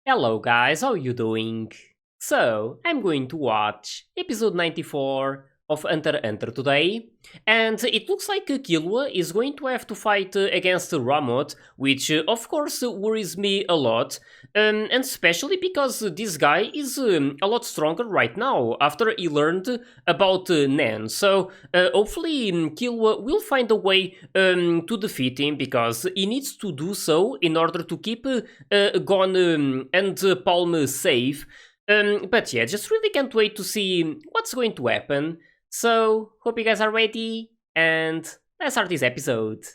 Hello guys, how you doing? So, I'm going to watch episode 94 of Hunter x Hunter today, and it looks like Killua is going to have to fight against Ramot, which of course worries me a lot, and especially because this guy is a lot stronger right now after he learned about Nen. So, hopefully Killua will find a way to defeat him because he needs to do so in order to keep Gon and Palm safe. But yeah, just really can't wait to see what's going to happen. So, hope you guys are ready, and let's start this episode.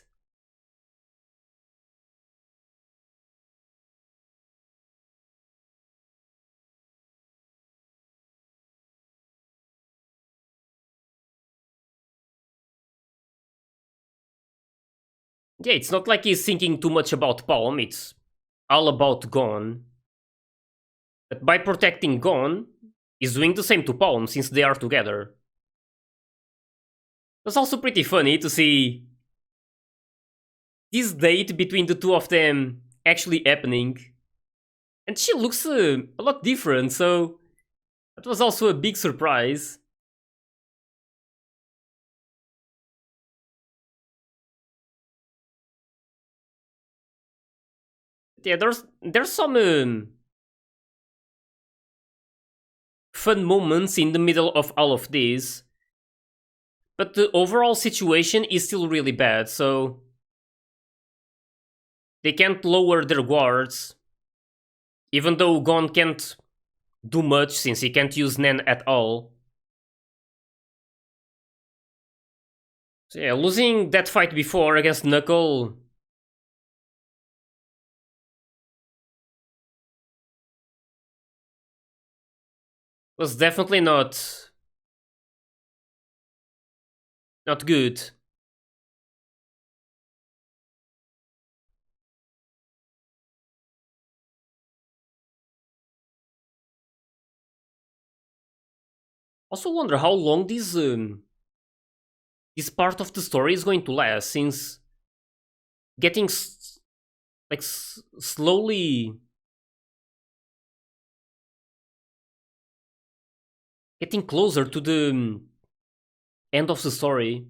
Yeah, it's not like he's thinking too much about Palm, it's all about Gon. But by protecting Gon, he's doing the same to Palm since they are together. It's also pretty funny to see this date between the two of them actually happening. And she looks a lot different, so that was also a big surprise. Yeah, there's some fun moments in the middle of all of this, but the overall situation is still really bad. So they can't lower their guards, even though Gon can't do much since he can't use Nen at all. So yeah, losing that fight before against Knuckle was definitely not good. Also wonder how long this part of the story is going to last, since getting slowly getting closer to the end of the story.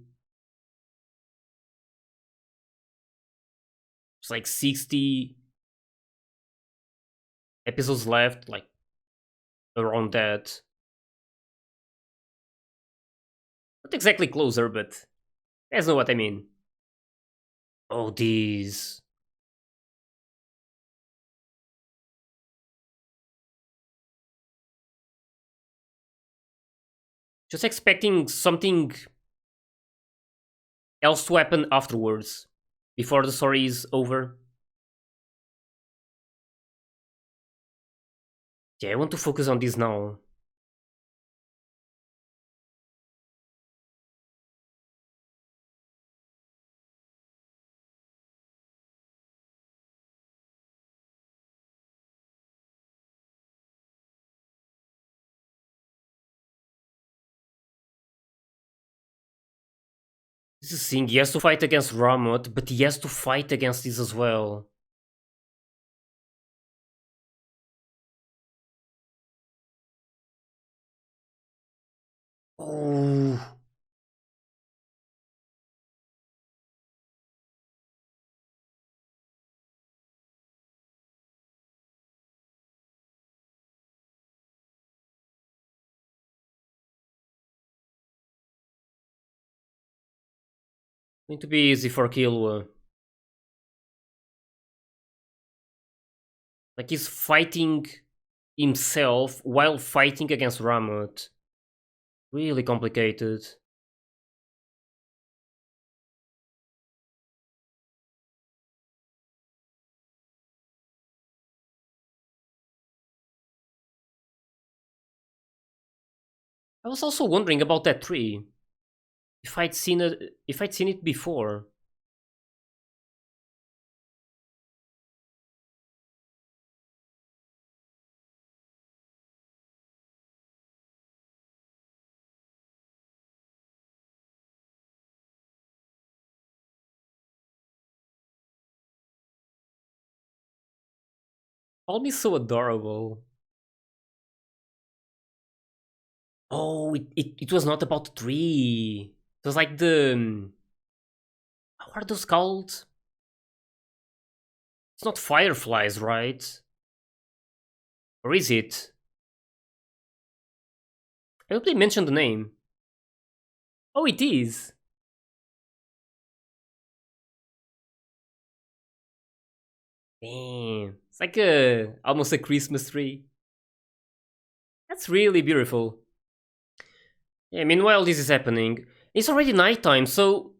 It's like 60 episodes left, like around that. Not exactly closer, but you guys know what I mean. Oh, these. Just expecting something else to happen afterwards, before the story is over. Yeah, I want to focus on this now. This is the thing, he has to fight against Ramot, but he has to fight against this as well. Oh. Going to be easy for Killua. Like he's fighting himself while fighting against Ramut. Really complicated. I was also wondering about that tree. If I'd seen it before. Palm is so adorable. Oh, it was not about the tree. It was like the... How are those called? It's not fireflies, right? Or is it? I hope they mentioned the name. Oh, it is. Damn. It's like almost a Christmas tree. That's really beautiful. Yeah, meanwhile this is happening, it's already nighttime, so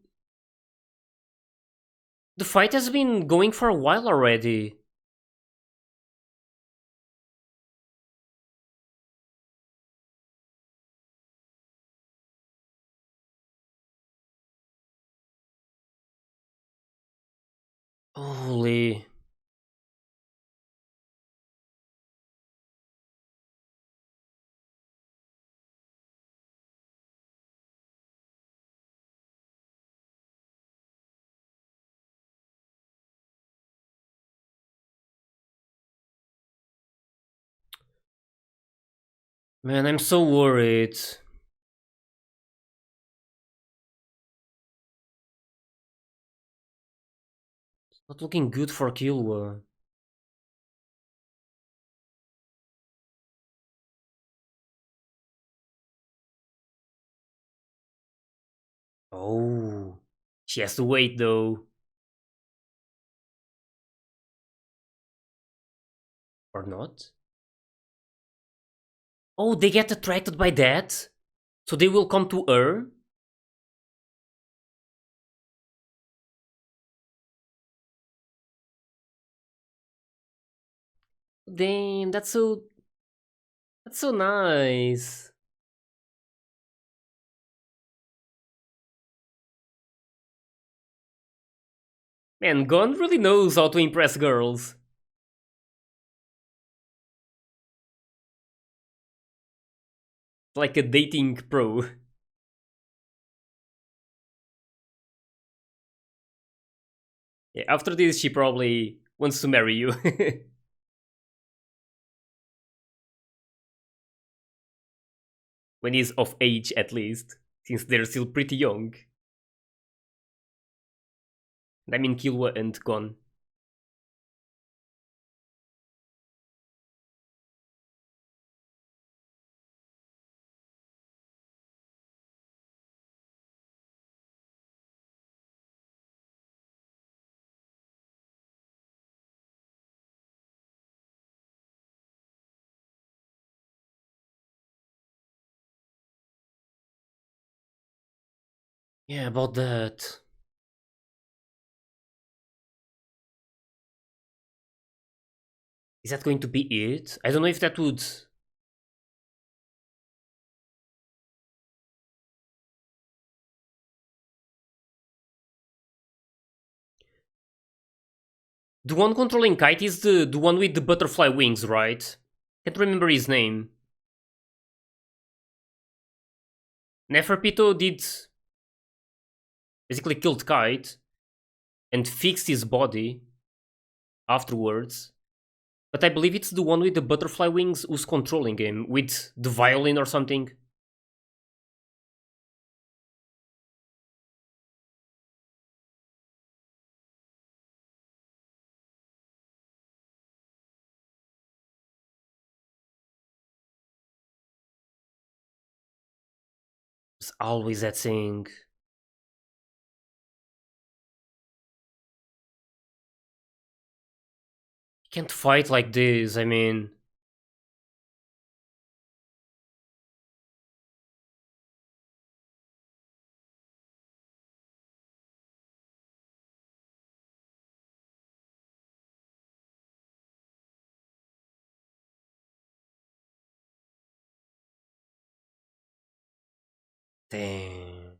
the fight has been going for a while already. Holy. Man, I'm so worried. It's not looking good for Killua. Oh. She has to wait though. Or not? Oh, they get attracted by that? So they will come to her? Damn, that's so nice. Man, Gon really knows how to impress girls. Like a dating pro. Yeah, after this she probably wants to marry you. When he's of age at least, since they're still pretty young. I mean Killua and Gon. Yeah, about that. Is that going to be it? I don't know if that would... The one controlling Kite is the one with the butterfly wings, right? Can't remember his name. Neferpito did... basically killed Kite and fixed his body afterwards. But I believe it's the one with the butterfly wings who's controlling him, with the violin or something. It's always that thing. You can't fight like this, I mean... Damn.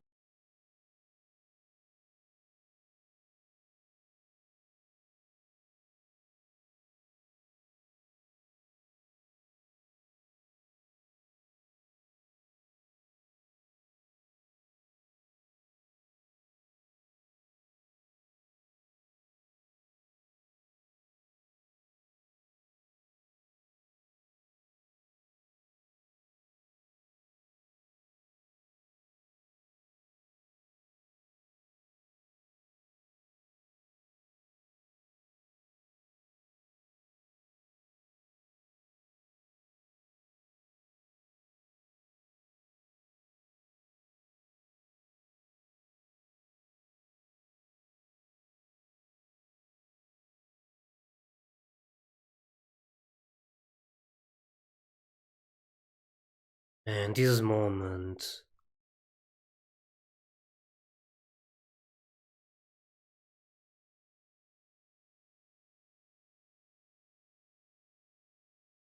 And this moment.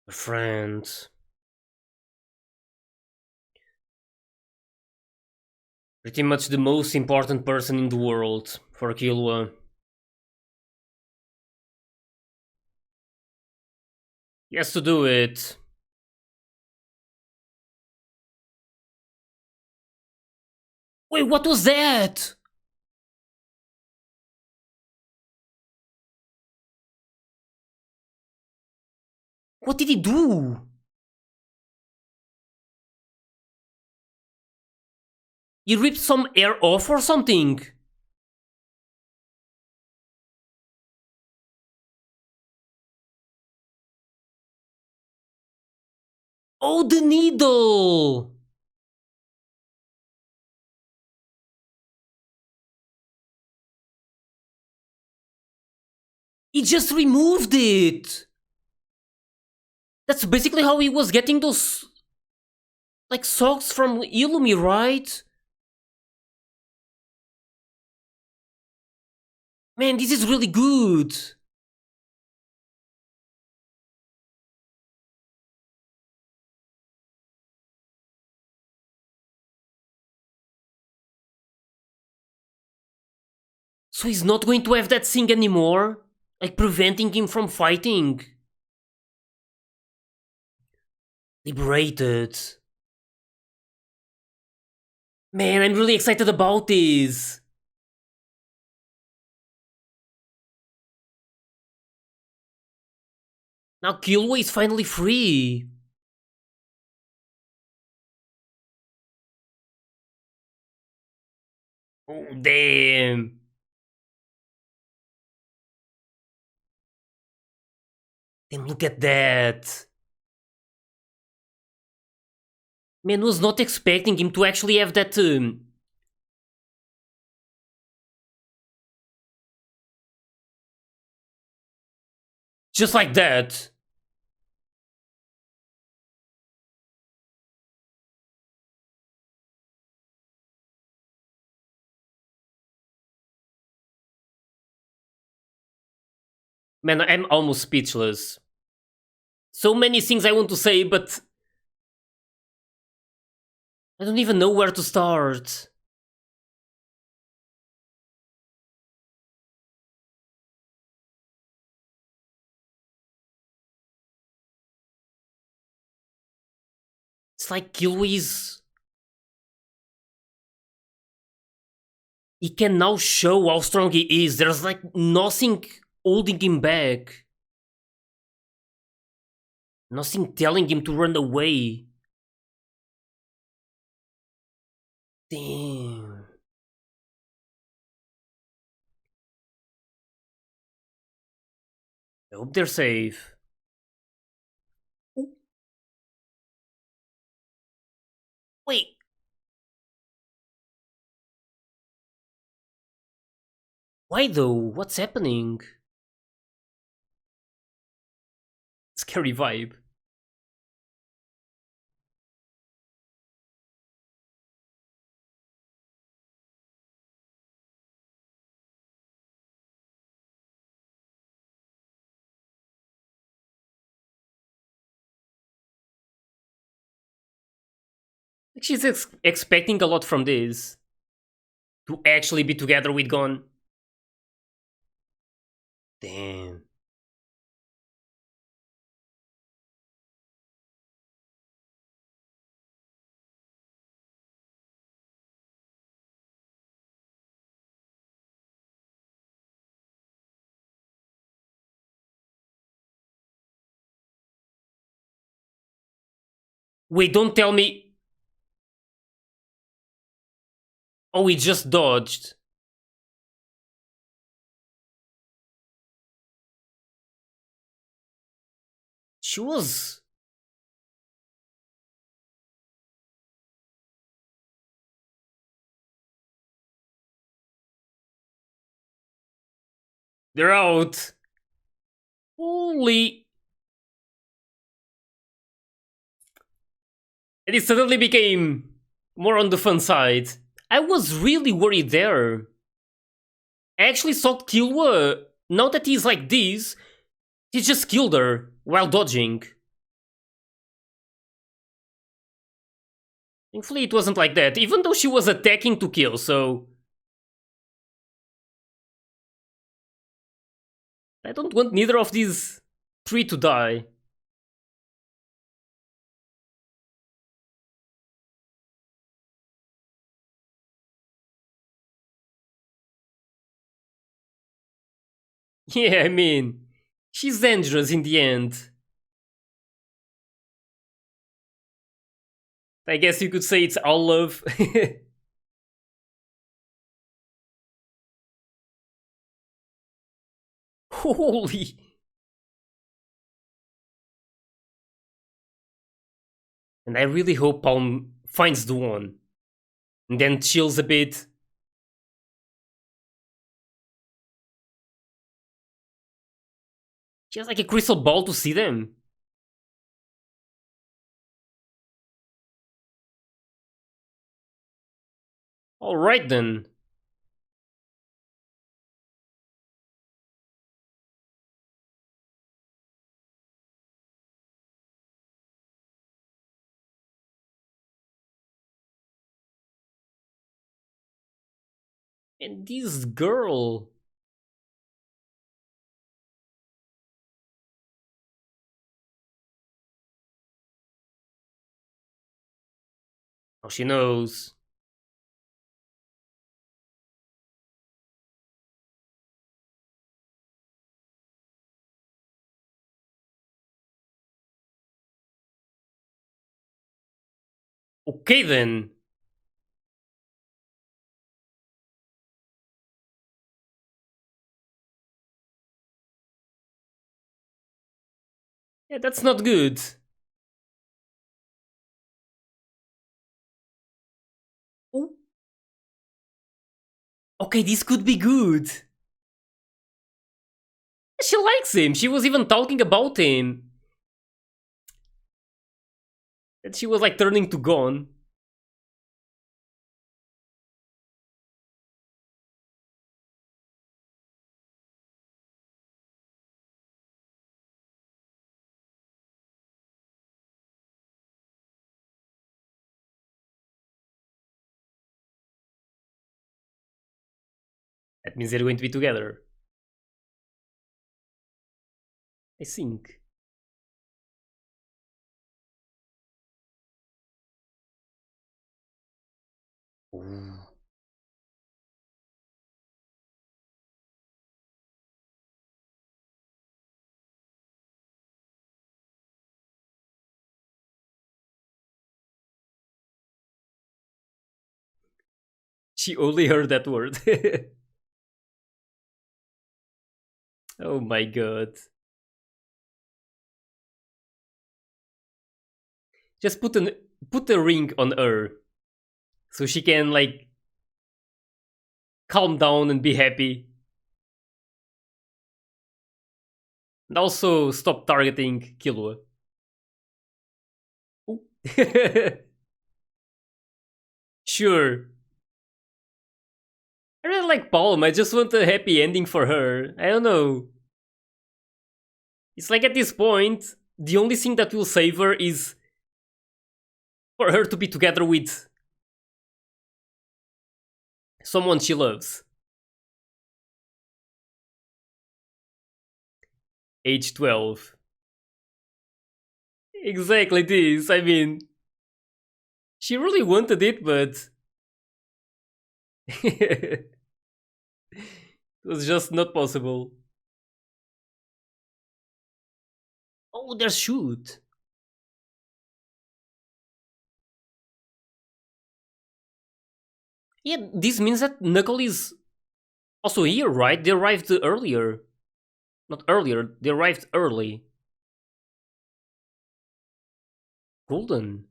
A friend. Pretty much the most important person in the world for Killua. He has to do it. Wait, what was that? What did he do? He ripped some air off or something? Oh, the needle! He just removed it! That's basically how he was getting those... like, socks from Illumi, right? Man, this is really good! So he's not going to have that thing anymore? Like, preventing him from fighting? Liberated. Man, I'm really excited about this! Now Killua is finally free! Oh, damn! Damn, look at that! Man, was not expecting him to actually have that... just like that! Man, I'm almost speechless. So many things I want to say, but... I don't even know where to start. It's like Killua is... he can now show how strong he is. There's like nothing holding him back. Nothing telling him to run away. Damn. I hope they're safe. Wait. Why though? What's happening? Scary vibe. She's expecting a lot from this. To actually be together with Gon. Damn. Wait, don't tell me... oh, he just dodged. She was... they're out. Holy... And it suddenly became more on the fun side. I was really worried there. I actually thought Killua, now that he's like this, he just killed her while dodging. Thankfully it wasn't like that, even though she was attacking to kill, so... I don't want neither of these three to die. Yeah, I mean, she's dangerous in the end. I guess you could say it's all love. Holy... And I really hope Palm finds the one. And then chills a bit. She has like a crystal ball to see them. Alright then. And this girl... Oh, she knows. Okay then. Yeah, that's not good. Ooh. Okay, this could be good. She likes him. She was even talking about him. And she was like turning to Gon. That means they're going to be together. I think. Ooh. She only heard that word. Oh my god. Just put a ring on her. So she can like calm down and be happy. And also stop targeting Killua. Sure. I really like Palm, I just want a happy ending for her. I don't know. It's like at this point, the only thing that will save her is for her to be together with someone she loves. Age 12. Exactly this, I mean... She really wanted it, but... it was just not possible. Oh, there's Shoot. Yeah, this means that Knuckle is also here, right? They arrived earlier. Not earlier, they arrived early. Golden.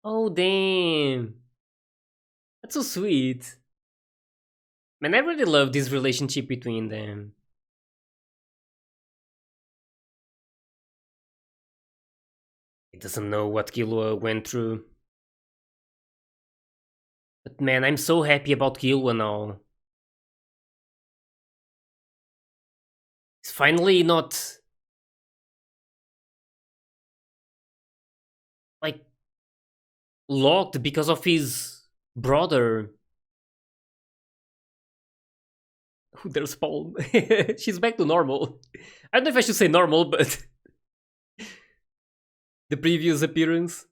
Oh, damn. That's so sweet. Man, I really love this relationship between them. He doesn't know what Killua went through. But man, I'm so happy about Killua now. He's finally not... like... locked because of his brother. There's Paul. She's back to normal. I don't know if I should say normal, but... the previous appearance.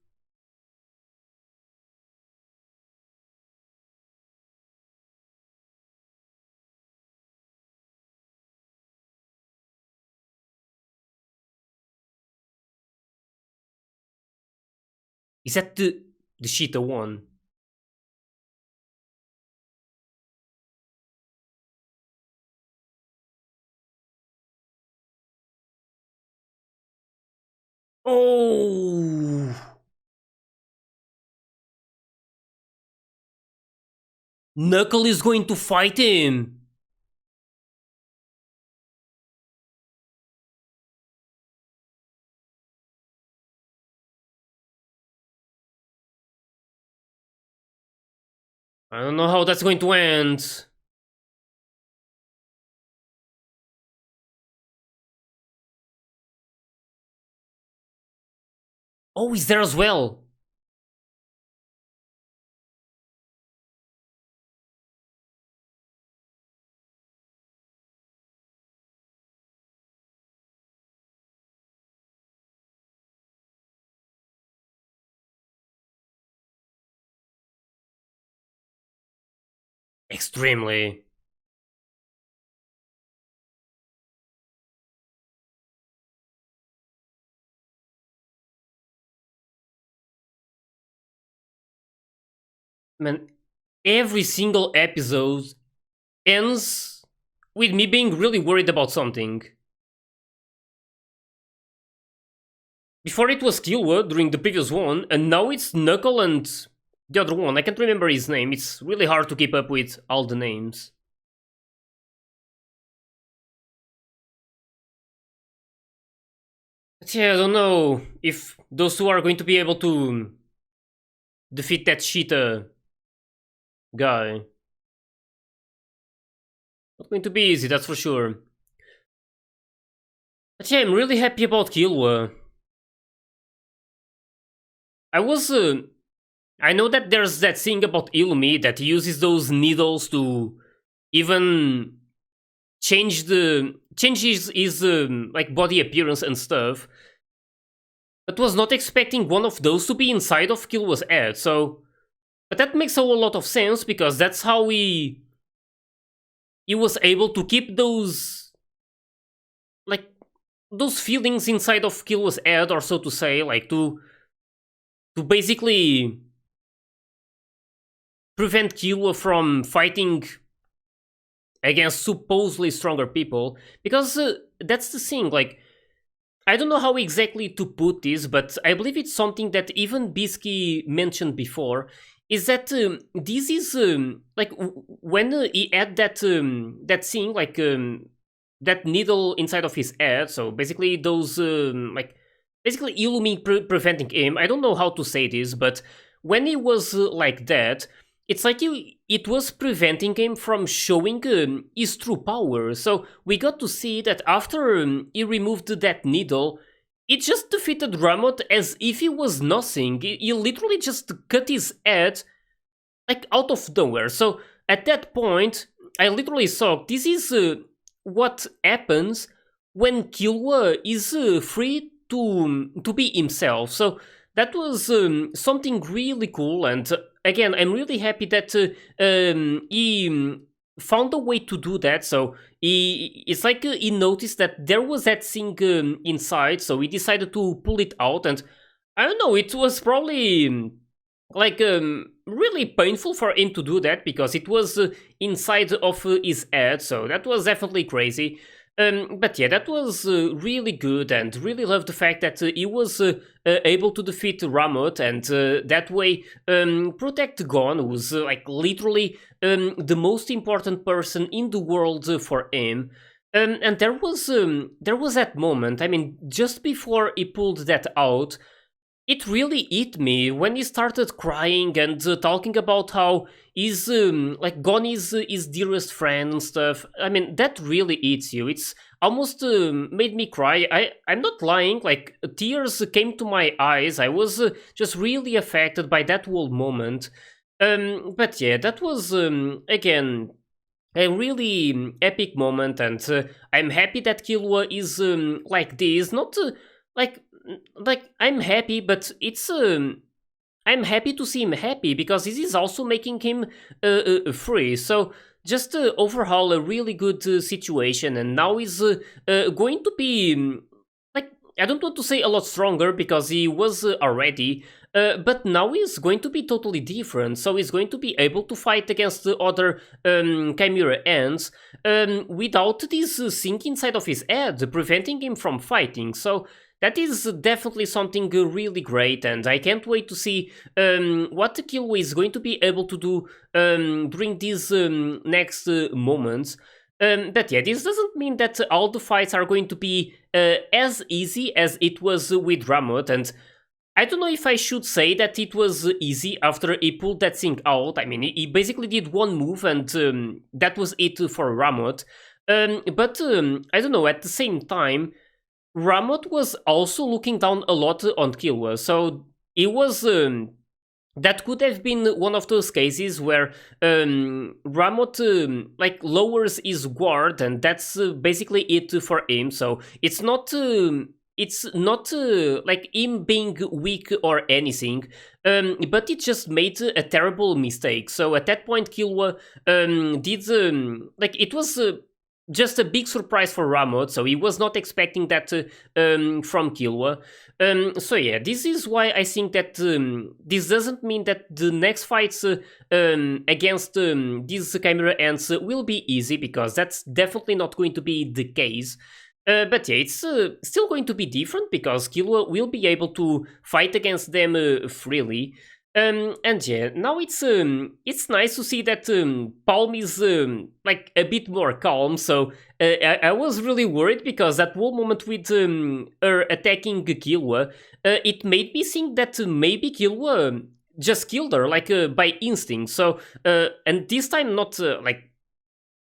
Is that the Cheetah one? Oh! Knuckle is going to fight him! I don't know how that's going to end. Oh, he's there as well. Extremely. Man, every single episode ends with me being really worried about something. Before it was Killua during the previous one, and now it's Knuckle and the other one. I can't remember his name. It's really hard to keep up with all the names. But yeah, I don't know if those two are going to be able to defeat that Cheetah guy. Not going to be easy, that's for sure. But yeah, I'm really happy about Killua. I know that there's that thing about Illumi that he uses those needles to even change his like body appearance and stuff. But was not expecting one of those to be inside of Killua's head, so... But that makes a whole lot of sense, because that's how he was able to keep those... like, those feelings inside of Killua's head, or so to say, like, to basically prevent Killua from fighting against supposedly stronger people, because that's the thing, like, I don't know how exactly to put this, but I believe it's something that even Bisky mentioned before, is that this is, like, when he had that thing, like, that needle inside of his head, so basically those, like, basically Illumi preventing him, I don't know how to say this, but when he was like that, it's like it was preventing him from showing his true power. So we got to see that after he removed that needle, it just defeated Ramot as if he was nothing. He literally just cut his head, like, out of nowhere. So at that point, I literally saw this is what happens when Killua is free to be himself. So that was something really cool, and again, I'm really happy that he found a way to do that. So it's like he noticed that there was that thing inside, so he decided to pull it out, and I don't know, it was probably like really painful for him to do that, because it was inside of his head, so that was definitely crazy. But yeah, that was really good, and really loved the fact that he was able to defeat Ramot, and that way protect Gon, who's like literally the most important person in the world for him. And there was that moment. I mean, just before he pulled that out, it really hit me when he started crying and talking about how he's like Gon is his dearest friend and stuff. I mean, that really hits you. It's almost made me cry. I'm not lying. Like tears came to my eyes. I was just really affected by that whole moment. But yeah, that was again a really epic moment, and I'm happy that Killua is like this. Not like like I'm happy, but it's I'm happy to see him happy because this is also making him free. So just overall a really good situation, and now he's going to be like, I don't want to say a lot stronger because he was already. But now he's going to be totally different, so he's going to be able to fight against the other Chimera Ants without this sink inside of his head, preventing him from fighting. So that is definitely something really great, and I can't wait to see what Killua is going to be able to do during these next moments. But yeah, this doesn't mean that all the fights are going to be as easy as it was with Ramot, and I don't know if I should say that it was easy after he pulled that thing out. I mean, he basically did one move, and that was it for Ramot. But I don't know, at the same time, Ramot was also looking down a lot on Killua, so it was that could have been one of those cases where Ramot like lowers his guard, and that's basically it for him. So it's not like him being weak or anything, but it just made a terrible mistake. So at that point, Killua did like it was. Just a big surprise for Ramot, so he was not expecting that from Killua. So yeah, this is why I think that this doesn't mean that the next fights against these Chimera Ants will be easy, because that's definitely not going to be the case. But yeah, it's still going to be different because Killua will be able to fight against them freely. And yeah, now it's nice to see that Palm is like a bit more calm. So I was really worried because that whole moment with her attacking Killua, it made me think that maybe Killua just killed her like by instinct. So and this time not like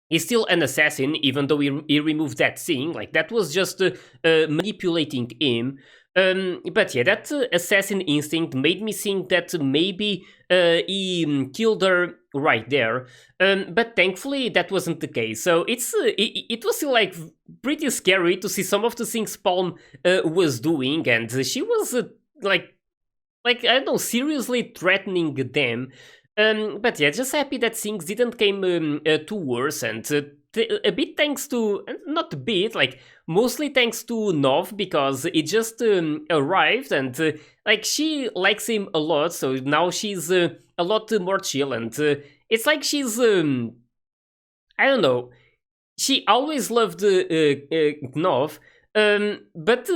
he's still an assassin, even though he removed that thing. Like that was just manipulating him. But yeah, that assassin instinct made me think that maybe he killed her right there. But thankfully that wasn't the case. So it was still like pretty scary to see some of the things Palm was doing, and she was like I don't know, seriously threatening them. But yeah, just happy that things didn't came to worse, and a bit thanks to, not a bit, like mostly thanks to Nov, because it just arrived, and like she likes him a lot, so now she's a lot more chill, and it's like she's I don't know, she always loved Nov, but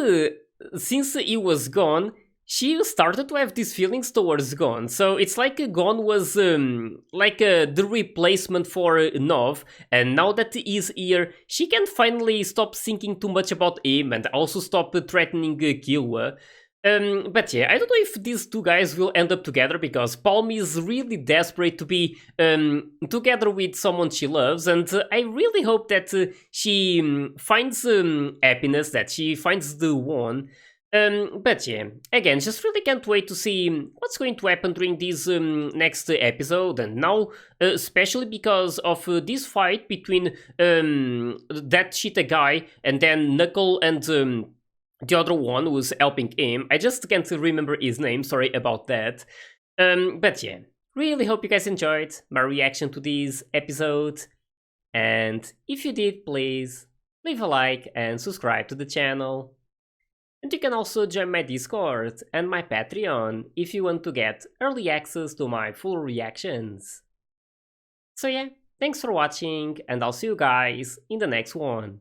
since he was gone, she started to have these feelings towards Gon. So it's like Gon was like the replacement for Nov, and now that he's here, she can finally stop thinking too much about him and also stop threatening Killua. But yeah, I don't know if these two guys will end up together, because Palm is really desperate to be together with someone she loves, and I really hope that she finds happiness, that she finds the one. But yeah, again, just really can't wait to see what's going to happen during this next episode, and now, especially because of this fight between that Cheetah guy and then Knuckle and the other one who's helping him. I just can't remember his name, sorry about that. But yeah, really hope you guys enjoyed my reaction to this episode, and if you did, please leave a like and subscribe to the channel. And you can also join my Discord and my Patreon if you want to get early access to my full reactions. So yeah, thanks for watching, and I'll see you guys in the next one.